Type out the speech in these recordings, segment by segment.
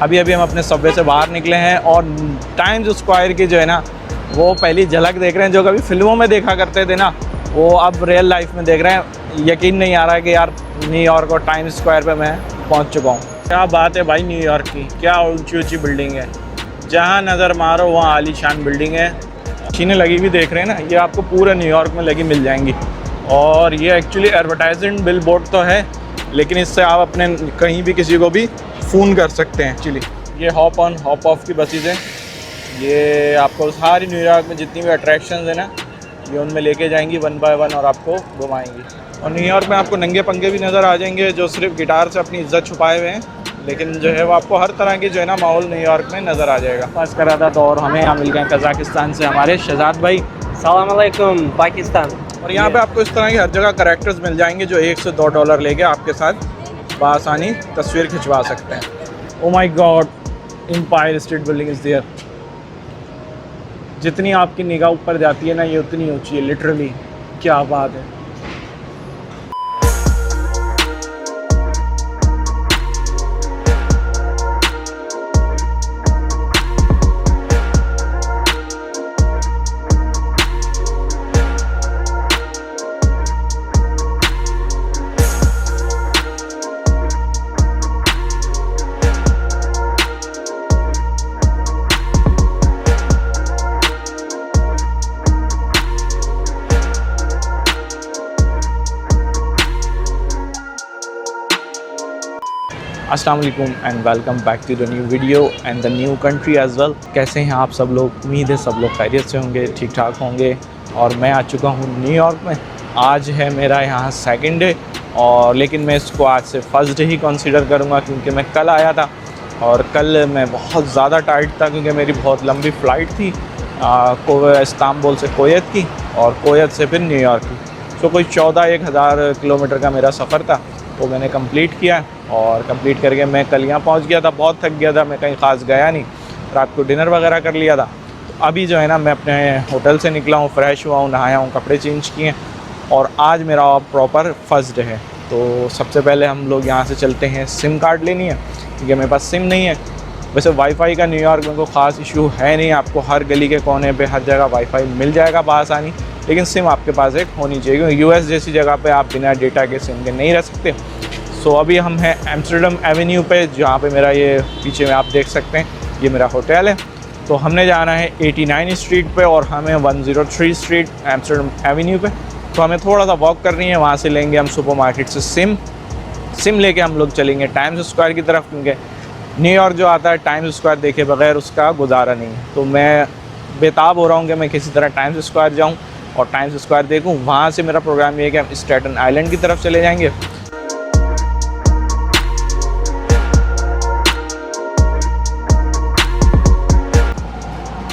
अभी अभी हम अपने सबवे से बाहर निकले हैं और टाइम्स स्क्वायर की जो है ना वो पहली झलक देख रहे हैं। जो कभी फिल्मों में देखा करते थे ना वो अब रियल लाइफ में देख रहे हैं। यकीन नहीं आ रहा है कि यार न्यूयॉर्क और टाइम्स स्क्वायर पे मैं पहुंच चुका हूं। क्या बात है भाई, न्यूयॉर्क की क्या ऊंची ऊंची बिल्डिंग है, जहां नज़र मारो वहां आलीशान बिल्डिंग है। मशीनें लगी हुई देख रहे हैं ना, ये आपको पूरे न्यूयॉर्क में लगी मिल जाएंगी। और ये एक्चुअली एडवर्टाइजमेंट बिल बोर्ड तो है, लेकिन इससे आप अपने कहीं भी किसी को भी फ़ोन कर सकते हैं। एक्चुअली ये हॉप ऑन हॉप ऑफ की बसेज हैं। ये आपको सारी न्यूयॉर्क में जितनी भी अट्रैक्शंस हैं ना ये उनमें लेके जाएंगी वन बाय वन और आपको घुमाएंगी। और न्यूयॉर्क में आपको नंगे पंगे भी नज़र आ जाएंगे जो सिर्फ गिटार से अपनी इज्जत छुपाए हुए हैं, लेकिन जो है वो आपको हर तरह की जो है ना माहौल न्यूयॉर्क में नज़र आ जाएगा। पास करा था तो और हमें यहाँ मिल गए कज़ाकिस्तान से हमारे शहजाद भाई। सलाम अलैकुम पाकिस्तान। और यहाँ पे आपको इस तरह की हर जगह करैक्टर्स मिल जाएंगे जो $1 से $2 लेके आपके साथ बआसानी तस्वीर खिंचवा सकते हैं। Oh my god, Empire State Building is there. जितनी आपकी निगाह ऊपर जाती है ना ये उतनी ऊंची है, लिटरली। क्या बात है। अस्सलाम वालेकुम and welcome back to the new video and the new country as well. कैसे हैं आप सब लोग? उम्मीद है सब लोग खैरियत से होंगे, ठीक ठाक होंगे। और मैं आ चुका हूँ न्यूयॉर्क में। आज है मेरा यहाँ सेकंड डे, और लेकिन मैं इसको आज से फर्स्ट डे ही कंसीडर करूँगा क्योंकि मैं कल आया था और कल मैं बहुत ज़्यादा टाइट था क्योंकि मेरी बहुत लंबी फ़्लाइट थी इस्तांबुल से कोयत की और कोयत से फिर न्यूयॉर्क की। तो कोई 14-1,000 किलोमीटर का मेरा सफ़र था, वो मैंने कंप्लीट किया और कंप्लीट करके मैं कल यहाँ पहुँच गया था। बहुत थक गया था, मैं कहीं ख़ास गया नहीं, रात को डिनर वगैरह कर लिया था। तो अभी जो है ना मैं अपने होटल से निकला हूँ, फ्रेश हुआ हूँ, नहाया हूँ, कपड़े चेंज किए और आज मेरा प्रॉपर फर्स्ट डे है। तो सबसे पहले हम लोग यहाँ से चलते हैं, सिम कार्ड लेनी है क्योंकि मेरे पास सिम नहीं है। वैसे वाईफाई का न्यूयॉर्क में कोई ख़ास इशू है नहीं, आपको हर गली के कोने पे हर जगह वाईफाई मिल जाएगा बआसानी, लेकिन सिम आपके पास एक होनी चाहिए क्योंकि यूएस जैसी जगह पे आप बिना डेटा के सिम के नहीं रह सकते। सो अभी हम हैं एम्स्टर्डम एवेन्यू पे, जहाँ पे मेरा ये पीछे में आप देख सकते हैं ये मेरा होटल है। तो हमने जाना है 89 स्ट्रीट पे और हमें 103 स्ट्रीट एम्स्टर्डम एवेन्यू पे। तो हमें थोड़ा सा वॉक करनी है, वहाँ से लेंगे हम सुपरमार्केट से सिम लेके हम लोग चलेंगे टाइम्स स्क्वायर की तरफ, क्योंकि न्यूयॉर्क जो आता है टाइम्स स्क्वायर देखे बगैर उसका गुजारा नहीं है। तो मैं बेताब हो रहा हूँ कि मैं किसी तरह टाइम्स स्क्वायर जाऊँ और टाइम्स स्क्वायर देखूँ। वहाँ से मेरा प्रोग्राम ये है कि हम स्टेटन आइलैंड की तरफ चले जाएंगे।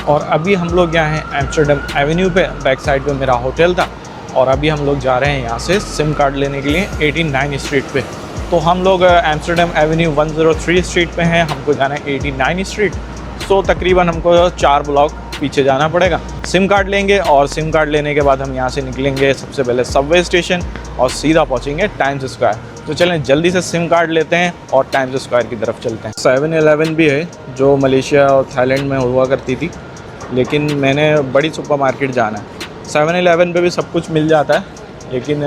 और अभी हम लोग यहाँ हैं एम्स्टर्डम एवेन्यू पे, बैक साइड पे मेरा होटल था और अभी हम लोग जा रहे हैं यहाँ से सिम कार्ड लेने के लिए 89 स्ट्रीट पे। तो हम लोग एम्स्टर्डम एवेन्यू 103 स्ट्रीट पे हैं, हमको जाना है 89 स्ट्रीट। तो तकरीबन हमको 4 ब्लॉक पीछे जाना पड़ेगा। सिम कार्ड लेंगे और सिम कार्ड लेने के बाद हम यहाँ से निकलेंगे सबसे पहले सबवे स्टेशन और सीधा पहुँचेंगे टाइम्स स्क्वायर। तो चलें जल्दी से सिम कार्ड लेते हैं और टाइम्स स्क्वायर की तरफ चलते हैं। 7-Eleven भी है जो मलेशिया और थाईलैंड में हुआ करती थी, लेकिन मैंने बड़ी सुपरमार्केट जाना है। 7-Eleven पे भी सब कुछ मिल जाता है, लेकिन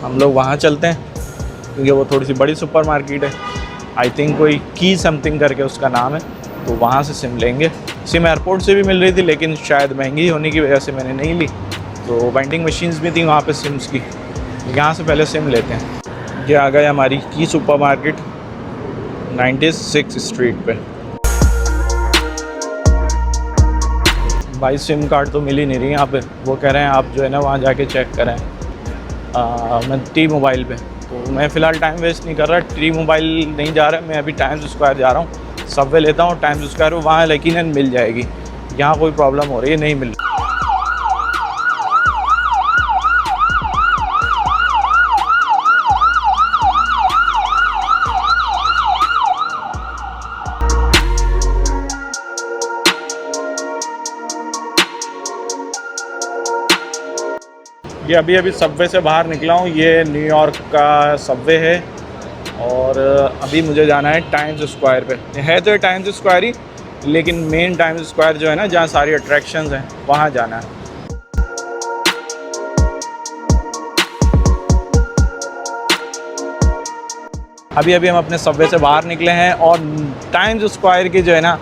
हम लोग वहाँ चलते हैं क्योंकि वो थोड़ी सी बड़ी सुपरमार्केट है। आई थिंक कोई की समथिंग करके उसका नाम है, तो वहाँ से सिम लेंगे। सिम एयरपोर्ट से भी मिल रही थी, लेकिन शायद महंगी होने की वजह से मैंने नहीं ली। तो वेंडिंग मशीन्स भी थी वहाँ पे सिम्स की, यहाँ से पहले सिम लेते हैं। ये आ गई हमारी की सुपरमार्केट 96 स्ट्रीट पे। भाई सिम कार्ड तो मिल ही नहीं रही यहाँ पे, वो कह रहे हैं आप जो है ना वहाँ जाके चेक करें। मैं टी मोबाइल पे, तो मैं फ़िलहाल टाइम वेस्ट नहीं कर रहा, टी मोबाइल नहीं जा रहा, मैं अभी टाइम्स स्क्वायर जा रहा हूँ। सबवे लेता हूँ टाइम्स स्क्वायर, वहाँ यकीनन मिल जाएगी। यहाँ कोई प्रॉब्लम हो रही है, नहीं मिल रही। ये अभी सबवे से बाहर निकला हूँ। ये न्यूयॉर्क का सबवे है और अभी मुझे जाना है टाइम्स स्क्वायर पे। है तो ये टाइम्स स्क्वायर ही, लेकिन मेन टाइम्स स्क्वायर जो है ना, जहाँ सारी अट्रैक्शंस हैं, वहाँ जाना है। अभी अभी हम अपने सबवे से बाहर निकले हैं और टाइम्स स्क्वायर की जो है ना,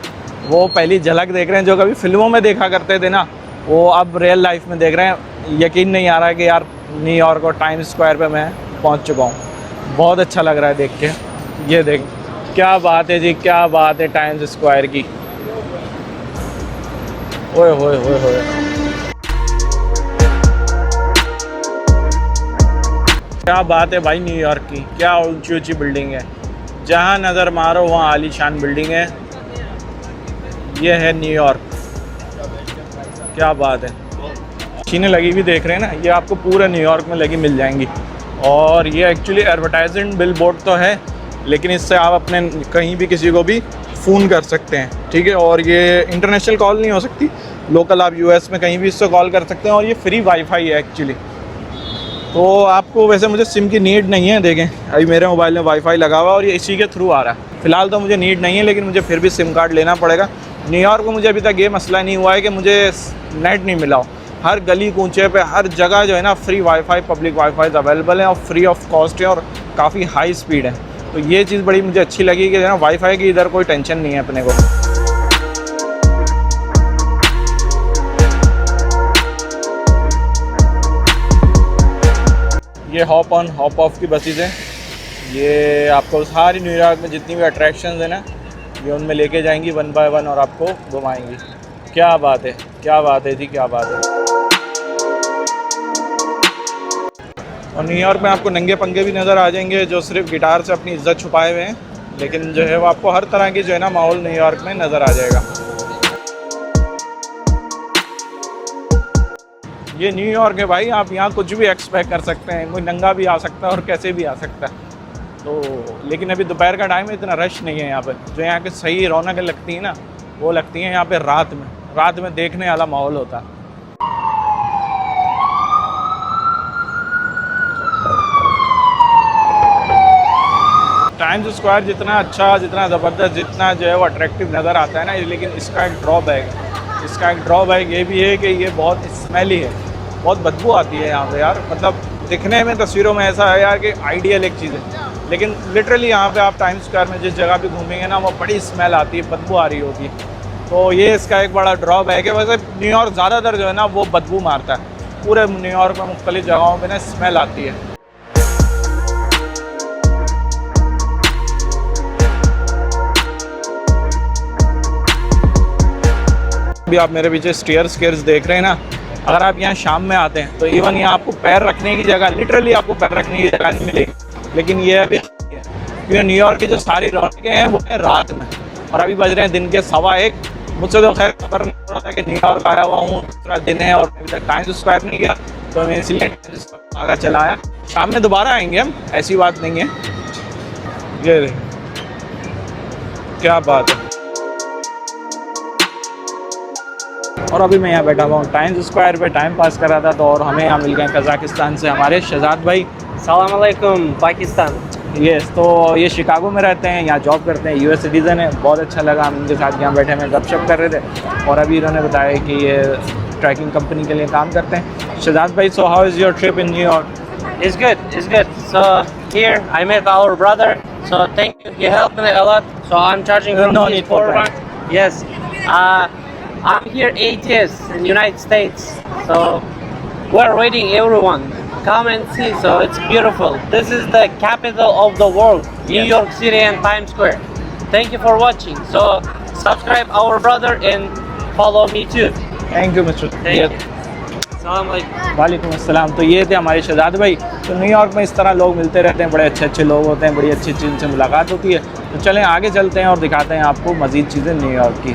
वो पहली झलक देख रहे हैं। जो कभी फिल्मों में देखा करते थे ना, वो अब रियल लाइफ में देख रहे हैं। यकीन नहीं आ रहा है कि यार न्यूयॉर्क और टाइम्स स्क्वायर पे मैं पहुंच चुका हूं। बहुत अच्छा लग रहा है देख के। ये देख, क्या बात है जी, क्या बात है टाइम्स स्क्वायर की। ओए होए होए होए, क्या बात है भाई न्यूयॉर्क की। क्या ऊंची ऊंची बिल्डिंग है, जहाँ नज़र मारो वहाँ आलीशान बिल्डिंग है। ये है न्यूयॉर्क, क्या बात है। मशीनें लगी भी देख रहे हैं ना, ये आपको पूरे न्यूयॉर्क में लगी मिल जाएंगी। और ये एक्चुअली एडवर्टाइजिंग बिल बोर्ड तो है, लेकिन इससे आप अपने कहीं भी किसी को भी फ़ोन कर सकते हैं, ठीक है। और ये इंटरनेशनल कॉल नहीं हो सकती, लोकल आप यूएस में कहीं भी इससे कॉल कर सकते हैं। और ये फ्री वाईफाई है एक्चुअली, तो आपको वैसे मुझे सिम की नीड नहीं है। देखें अभी मेरे मोबाइल में वाईफाई लगा हुआ है और ये इसी के थ्रू आ रहा है। फ़िलहाल तो मुझे नीड नहीं है, लेकिन मुझे फिर भी सिम कार्ड लेना पड़ेगा। न्यूयॉर्क में मुझे अभी तक ये मसला नहीं हुआ है कि मुझे नेट नहीं मिला हो। हर गली कूचे पे हर जगह जो है ना, free wifi, public wifi available है और फ्री ऑफ कॉस्ट है और काफ़ी हाई स्पीड है। तो ये चीज़ बड़ी मुझे अच्छी लगी कि जो है ना, वाईफाई की इधर कोई टेंशन नहीं है अपने को। ये हॉप ऑन हॉप ऑफ की बसेस हैं। ये आपको सारी न्यूयॉर्क में जितनी भी अट्रैक्शंस हैं ना, ये उनमें लेके जाएंगी वन बाय वन और आपको घुमाएंगी। क्या बात है, क्या बात है जी, क्या बात है। और न्यूयॉर्क में आपको नंगे पंगे भी नज़र आ जाएंगे, जो सिर्फ गिटार से अपनी इज्जत छुपाए हुए हैं, लेकिन जो है वो आपको हर तरह की जो है ना माहौल न्यूयॉर्क में नज़र आ जाएगा। ये न्यूयॉर्क है भाई, आप यहाँ कुछ भी एक्सपेक्ट कर सकते हैं। कोई नंगा भी आ सकता है और कैसे भी आ सकता है। तो लेकिन अभी दोपहर का टाइम है, इतना रश नहीं है यहाँ पे। जो यहाँ के सही रौनकें लगती हैं ना, वो लगती हैं यहाँ पे रात में। रात में देखने वाला माहौल होता है। टाइम्स स्क्वायर जितना अच्छा, जितना ज़बरदस्त, जितना जो है वो अट्रैक्टिव नज़र आता है ना, लेकिन इसका एक ड्रॉबैक है। इसका एक ड्रॉबैक ये भी है कि ये बहुत स्मेली है, बहुत बदबू आती है यहाँ पे यार। मतलब दिखने में, तस्वीरों में ऐसा है यार कि आइडियल एक चीज़ है, लेकिन लिटरली यहाँ पे आप टाइम्स स्क्वायर में जिस जगह भी घूमेंगे ना, वो बड़ी स्मेल आती है, बदबू आ रही होती है। तो ये इसका एक बड़ा ड्रॉबैक है। वैसे न्यूयॉर्क ज़्यादातर जो है ना, वो बदबू मारता है। पूरे न्यूयॉर्क में मुख्तलिफ जगहों पर ना स्मेल आती है। अभी आप मेरे पीछे स्टेयर्स देख रहे हैं ना, अगर आप यहाँ शाम में आते हैं तो इवन यहाँ आपको पैर रखने की जगह, लिटरली आपको पैर रखने की जगह नहीं मिलेगी। लेकिन ये अभी क्योंकि न्यूयॉर्क की जो सारी रौनकें हैं वो है रात में, और अभी बज रहे हैं दिन के 1:15। मुझसे तो खैर खबर नहीं हो रहा था कि न्यूयॉर्क आया हुआ हूँ, दूसरा दिन है और अभी तक टाइम्स स्क्वायर नहीं गया, तो मैं इसलिए आगे चला आया। शाम में दोबारा आएंगे हम, ऐसी बात नहीं है। ये क्या बात है। और अभी मैं यहाँ बैठा हुआ हूँ टाइम्स स्क्वायर पे, टाइम पास कर रहा था। तो और हमें यहाँ मिल गए कज़ाकिस्तान से हमारे शहजाद भाई। सलाम अलैकुम पाकिस्तान। यस, तो ये शिकागो में रहते हैं, यहाँ जॉब करते हैं, यूएस सिटीज़न है। बहुत अच्छा लगा, हम इनके साथ यहाँ बैठे में गपशप कर रहे थे और अभी इन्होंने बताया कि ये ट्रैकिंग कंपनी के लिए काम करते हैं। शहजाद भाई, so how is your trip in New York? It's good, it's good. So here I met our brother. So thank you, he helped me a lot. So I'm charging from No his need for power bank. Yes. I'm here 8 years in the United States. So we're waiting everyone. Come and see. So it's beautiful. This is the capital of the world, New York City and Times Square. Thank you for watching. So subscribe our brother and follow me too. Thank you mister. Thank you. Assalamu alaikum. वालेकुम अस्सलाम। तो ये थे हमारे शहजाद भाई। तो New York में इस तरह लोग मिलते रहते हैं, बड़े अच्छे अच्छे लोग होते हैं, बड़ी अच्छी अच्छी उनसे मुलाकात होती है। तो चलें आगे चलते हैं और दिखाते हैं आपको मज़ीद चीज़ें न्यूयॉर्क की।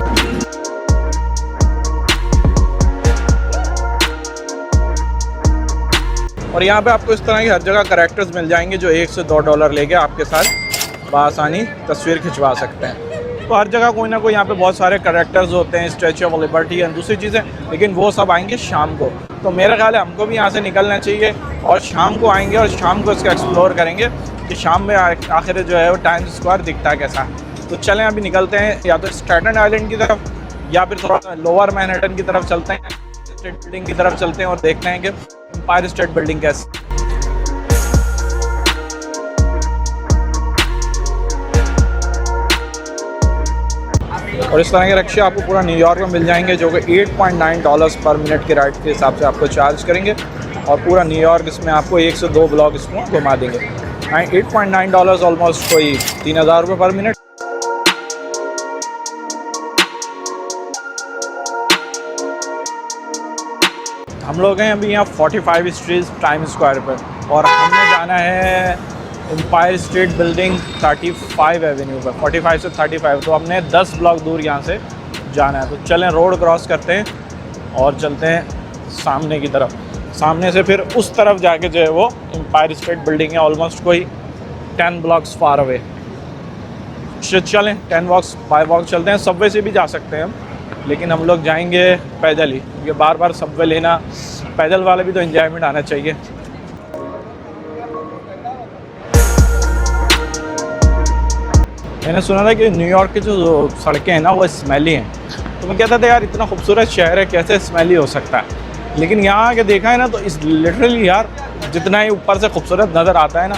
और यहाँ पे आपको इस तरह की हर जगह करैक्टर्स मिल जाएंगे जो $1 से $2 लेके आपके साथ बआसानी तस्वीर खिंचवा सकते हैं। तो हर जगह कोई ना कोई यहाँ पे बहुत सारे करैक्टर्स होते हैं, स्टैचू ऑफ लिबर्टी एंड दूसरी चीज़ें, लेकिन वो सब आएंगे शाम को। तो मेरा ख्याल है हमको भी यहाँ से निकलना चाहिए और शाम को आएंगे और शाम को इसका एक्सप्लोर करेंगे। कि शाम में आखिर जो है वो टाइम्स स्क्वायर दिखता है कैसा। तो चलें अभी निकलते हैं या तो स्टैटन आइलैंड की तरफ या फिर थोड़ा सा लोअर मैनहट्टन की तरफ चलते हैं, स्टेट बिल्डिंग की तरफ चलते हैं और देखते हैं कि एम्पायर स्टेट बिल्डिंग कैसी। और इस तरह के रिक्शे आपको पूरा न्यूयॉर्क में मिल जाएंगे जो कि $8.9 पर मिनट के राइड के हिसाब से आपको चार्ज करेंगे और पूरा न्यूयॉर्क इसमें आपको 1 से 2 ब्लॉक इसमें घुमा देंगे। $8.9 ऑलमोस्ट कोई 3,000 रुपये पर मिनट। हम लोग हैं अभी यहाँ 45 स्ट्रीट टाइम स्क्वायर पर और हमने जाना है एम्पायर स्टेट बिल्डिंग 35 एवेन्यू पर, 45 से 35। तो हमने 10 ब्लॉक दूर यहाँ से जाना है। तो चलें रोड क्रॉस करते हैं और चलते हैं सामने की तरफ। सामने से फिर उस तरफ जाके जो है वो एम्पायर स्टेट बिल्डिंग है, ऑलमोस्ट कोई 10 ब्लॉक्स फार अवे। चलें 10 ब्लॉक्स बाय वॉक चलते हैं। सबवे से भी जा सकते हैं हम, लेकिन हम लोग जाएंगे पैदल ही, क्योंकि बार बार सबवे लेना, पैदल वाले भी तो एंजॉयमेंट आना चाहिए। मैंने सुना था कि न्यूयॉर्क की जो सड़कें हैं ना वो स्मेली हैं, तो मैं कहता था यार इतना खूबसूरत शहर है कैसे स्मेली हो सकता है। लेकिन यहाँ आके देखा है ना तो इस लिटरली यार जितना ही ऊपर से खूबसूरत नज़र आता है ना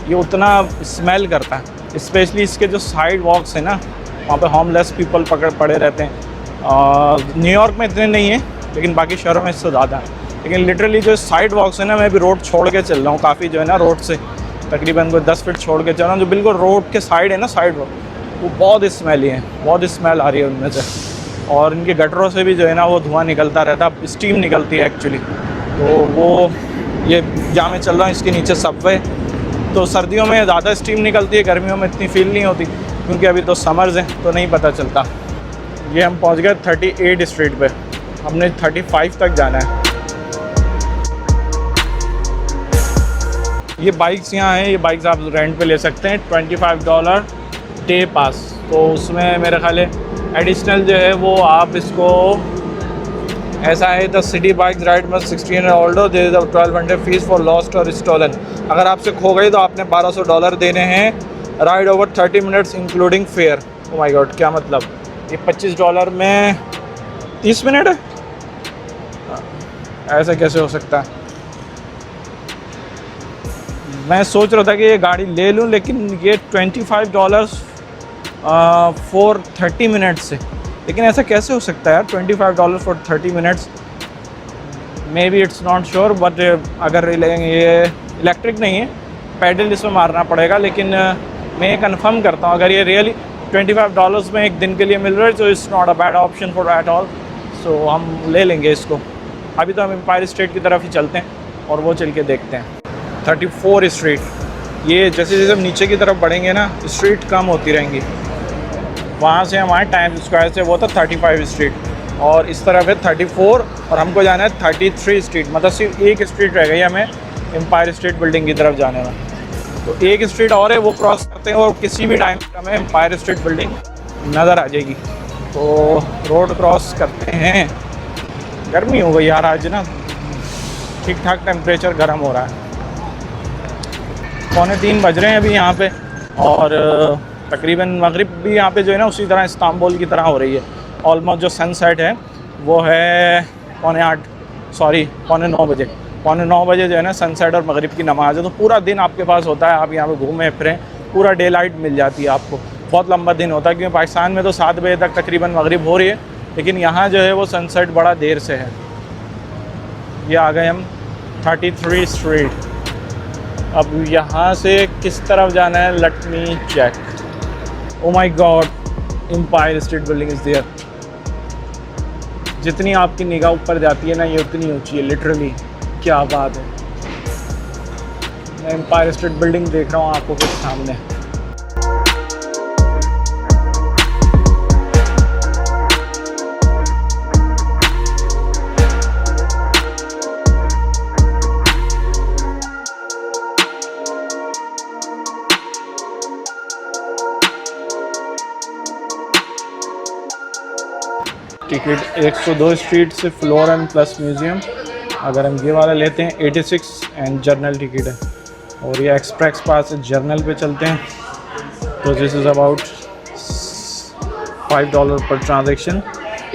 ये उतना स्मेल करता है। स्पेशली इसके जो साइड वॉक्स हैं ना वहाँ पे होमलेस पीपल पड़े रहते हैं। न्यूयॉर्क में इतने नहीं हैं लेकिन बाकी शहरों में इससे ज़्यादा है। लेकिन लिटरली जो साइड वॉक्स है ना, मैं भी रोड छोड़ के चल रहा हूँ काफ़ी, जो है ना रोड से तकरीबन कोई 10 फीट छोड़ के चल रहा हूँ, जो बिल्कुल रोड के साइड है ना, साइड रोड, वो बहुत स्मेली है, बहुत स्मेल आ रही है उनमें से। और इनके गटरों से भी जो है ना वो धुआं निकलता रहता है, स्टीम निकलती है एक्चुअली। तो वो ये जहाँ मैं चल रहा हूँ इसके नीचे सबवे, तो सर्दियों में ज़्यादा स्टीम निकलती है, गर्मियों में इतनी फील नहीं होती क्योंकि अभी तो समर्स हैं तो नहीं पता चलता। ये हम पहुँच गए 38 स्ट्रीट पे, हमने 35 तक जाना है। ये बाइक्स यहाँ हैं, ये बाइक्स आप रेंट पे ले सकते हैं, $25 डे पास। तो उसमें मेरे ख्याल है एडिशनल जो है वो आप इसको, ऐसा है the city bikes ride must 16 old there is a 1200 fees for lost और स्टोलन। अगर आपसे खो गई तो आपने $1200 देने हैं। Ride over 30 minutes including fare. Oh my god, क्या मतलब, ये $25 में 30 मिनट है? ऐसा कैसे हो सकता है? मैं सोच रहा था कि ये गाड़ी ले लूँ, लेकिन ये $25 फॉर 30 मिनट्स से, लेकिन ऐसा कैसे हो सकता है यार, $25 for 30 minutes. May be it's not sure, but अगर ये इलेक्ट्रिक नहीं है, पैडल इसमें मारना पड़ेगा। लेकिन मैं ये कन्फर्म करता हूँ, अगर ये रियली $25 में एक दिन के लिए मिल रहा है तो it's not a bad option for at all. So हम ले लेंगे इसको। अभी तो हम एम्पायर स्टेट की तरफ ही चलते हैं और वो चल के देखते हैं। 34 स्ट्रीट, ये जैसे जैसे हम नीचे की तरफ बढ़ेंगे ना स्ट्रीट कम होती रहेंगी। वहाँ से हमारे टाइम्स स्क्वायर से वो था 35 स्ट्रीट और इस तरफ है 34 और हमको जाना है 33 स्ट्रीट। मतलब सिर्फ एक स्ट्रीट रह गई हमें एम्पायर स्टेट बिल्डिंग की तरफ जाने में। तो एक स्ट्रीट और है, वो क्रॉस करते हैं और किसी भी टाइम हमें एम्पायर स्टेट बिल्डिंग नज़र आ जाएगी। तो रोड क्रॉस करते हैं। गर्मी हो गई यार आज ना, ठीक ठाक टेम्परेचर गर्म हो रहा है। 2:45 बज रहे हैं अभी यहाँ पे और तकरीबन मगरिब भी यहाँ पे जो है ना उसी तरह इस्तांबुल की तरह हो रही है। ऑलमोस्ट जो सनसेट है वो है 9:45 बजे। 9:45 बजे जो है ना सनसेट और मगरिब की नमाज़ है। तो पूरा दिन आपके पास होता है, आप यहाँ पे घूमें फिरें, पूरा डे लाइट मिल जाती है आपको। बहुत लंबा दिन होता है क्योंकि पाकिस्तान में तो 7 बजे तक तकरीबन मगरिब हो रही है, लेकिन यहाँ जो है वो सनसेट बड़ा देर से है। ये आ गए हम 33 स्ट्रीट। अब यहाँ से किस तरफ जाना है, let me check. Oh my god, Empire State Building is there. जितनी आपकी निगाह ऊपर जाती है ना ये उतनी ऊंची है, लिटरली। क्या बात है, मैं एम्पायर स्टेट बिल्डिंग देख रहा हूँ आपको के सामने। टिकट 102 स्ट्रीट से फ्लोर एंड प्लस म्यूज़ियम। अगर हम ये वाला लेते हैं 86 एंड जर्नल टिकट है। और ये एक्सप्रेस पास जर्नल पे चलते हैं, तो this is about $5 per transaction.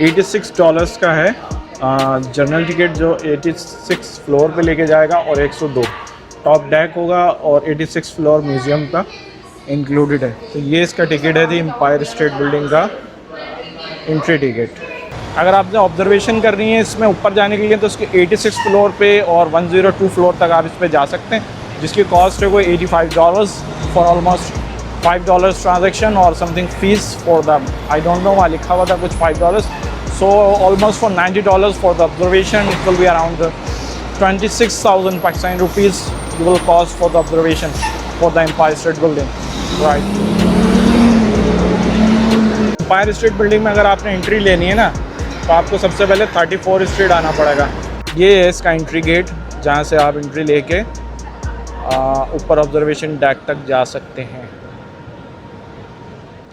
$86 का है जनरल टिकट, जो 86 फ्लोर पे लेके जाएगा, और 102 टॉप डेक होगा, और 86 फ्लोर म्यूज़ियम का इंक्लूडेड है। तो ये इसका टिकट है, दी एम्पायर स्टेट बिल्डिंग का एंट्री टिकट। अगर आपने ऑब्जर्वेशन करनी है इसमें ऊपर जाने के लिए, तो इसके 86 फ्लोर पे और 102 फ्लोर तक आप इस पर जा सकते हैं, जिसकी कॉस्ट है वो $85 फॉर ऑलमोस्ट $5 ट्रांजेक्शन और something fees for the, I don't know, वहाँ लिखा हुआ था कुछ $5, so almost for $90 for the observation. It will be around 26,000 Pakistani rupees you will cost for the observation for the Empire State Building, right? Empire State Building में अगर आपने entry लेनी है ना, तो आपको सबसे पहले 34 स्ट्रीट आना पड़ेगा। ये है इसका एंट्री गेट, जहाँ से आप एंट्री लेके ऊपर ऑब्जर्वेशन डेक तक जा सकते हैं।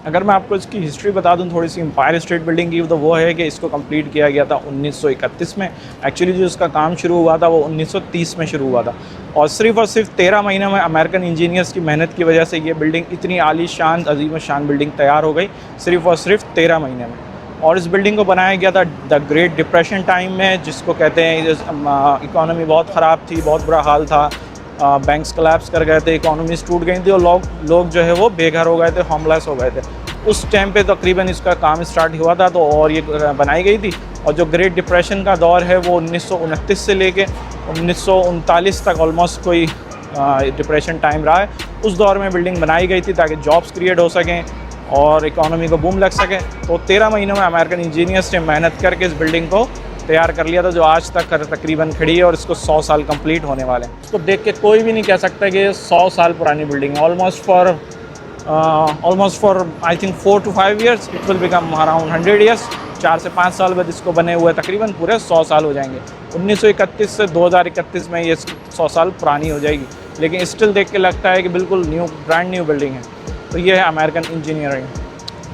अगर मैं आपको इसकी हिस्ट्री बता दूं थोड़ी सी एम्पायर स्टेट बिल्डिंग की, तो वो है कि इसको कंप्लीट किया गया था 1931 में। एक्चुअली जो इसका काम शुरू हुआ था वो 1930 में शुरू हुआ था, और सिर्फ 13 महीने में अमेरिकन इंजीनियर्स की मेहनत की वजह से ये बिल्डिंग इतनी आली शान, अजीम शान बिल्डिंग तैयार हो गई, सिर्फ 13 महीने में। और इस बिल्डिंग को बनाया गया था द ग्रेट डिप्रेशन टाइम में, जिसको कहते हैं इकॉनमी बहुत ख़राब थी, बहुत बुरा हाल था, बैंक्स कोलैप्स कर गए थे, इकोनॉमीज टूट गई थी, और लोग जो है वो बेघर हो गए थे, होमलेस हो गए थे। उस टाइम पे तकरीबन इसका काम स्टार्ट हुआ था, तो और ये बनाई गई थी। और जो ग्रेट डिप्रेशन का दौर है वो 1929 से लेके 1939 तक ऑलमोस्ट कोई डिप्रेशन टाइम रहा है। उस दौर में बिल्डिंग बनाई गई थी ताकि जॉब्स क्रिएट हो सकें और इकोनॉमी को बूम लग सके। तो 13 महीनों में अमेरिकन इंजीनियर्स ने मेहनत करके इस बिल्डिंग को तैयार कर लिया था, जो आज तक तकरीबन खड़ी है, और इसको 100 साल कंप्लीट होने वाले हैं। इसको देख के कोई भी नहीं कह सकता कि 100 साल पुरानी बिल्डिंग है। Almost for I think 4 to 5 years it will become around 100 years। 4 से 5 साल बाद इसको बने हुए तकरीबन पूरे 100 साल हो जाएंगे। 1931 से 2031 में ये 100 साल पुरानी हो जाएगी, लेकिन स्टिल देख के लगता है कि बिल्कुल न्यू, ब्रांड न्यू बिल्डिंग है। तो ये है अमेरिकन इंजीनियरिंग।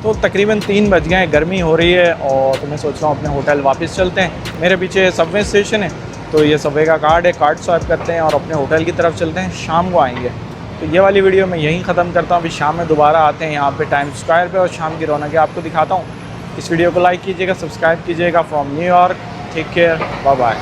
तो तकरीबन 3 बज गए हैं, गर्मी हो रही है, और तो मैं सोच रहा हूँ अपने होटल वापस चलते हैं। मेरे पीछे सबवे स्टेशन है, तो ये सबवे का कार्ड है, कार्ड स्वाइप करते हैं और अपने होटल की तरफ चलते हैं। शाम को आएंगे। तो ये वाली वीडियो मैं यहीं ख़त्म करता हूँ। अभी शाम में दोबारा आते हैं यहाँ पे टाइम स्क्वायर पे, और शाम की रौनक आपको दिखाता हूँ। इस वीडियो को लाइक कीजिएगा, सब्सक्राइब कीजिएगा। From New York, take care, bye bye.